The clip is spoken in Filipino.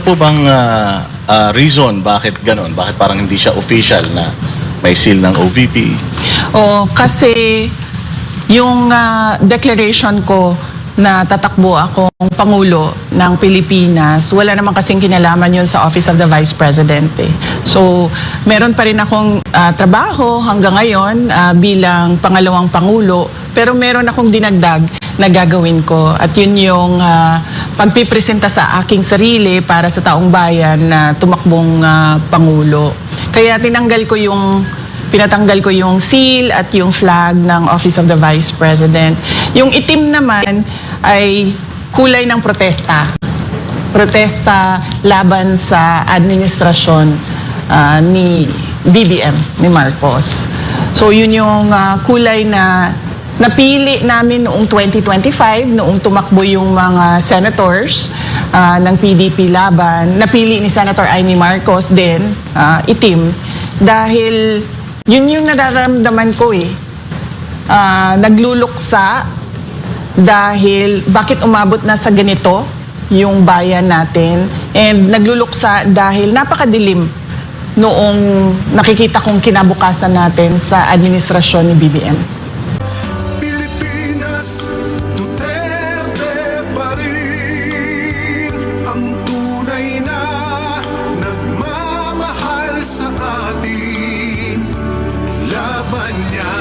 po bang reason bakit ganon? Bakit parang hindi siya official na may seal ng OVP? O kasi yung declaration ko na tatakbo akong Pangulo ng Pilipinas, wala naman kasing kinalaman yun sa Office of the Vice President. So, meron pa rin akong trabaho hanggang ngayon bilang pangalawang Pangulo, pero meron akong dinagdag na gagawin ko. At yun yung pagpipresenta sa aking sarili para sa taong bayan na tumakbong Pangulo. Kaya pinatanggal ko yung seal at yung flag ng Office of the Vice President. Yung itim naman ay kulay ng protesta. Protesta laban sa administrasyon ni BBM, ni Marcos. So yun yung kulay na napili namin noong 2025, noong tumakbo yung mga senators ng PDP laban. Napili ni Senator Amy Marcos din, itim, dahil yun yung nararamdaman ko nagluluksa dahil bakit umabot na sa ganito yung bayan natin, and nagluluksa dahil napakadilim noong nakikita kong kinabukasan natin sa administrasyon ni BBM. Pilipinas, Duterte pa rin ang tunay na nagmamahal sa atin. Laban niya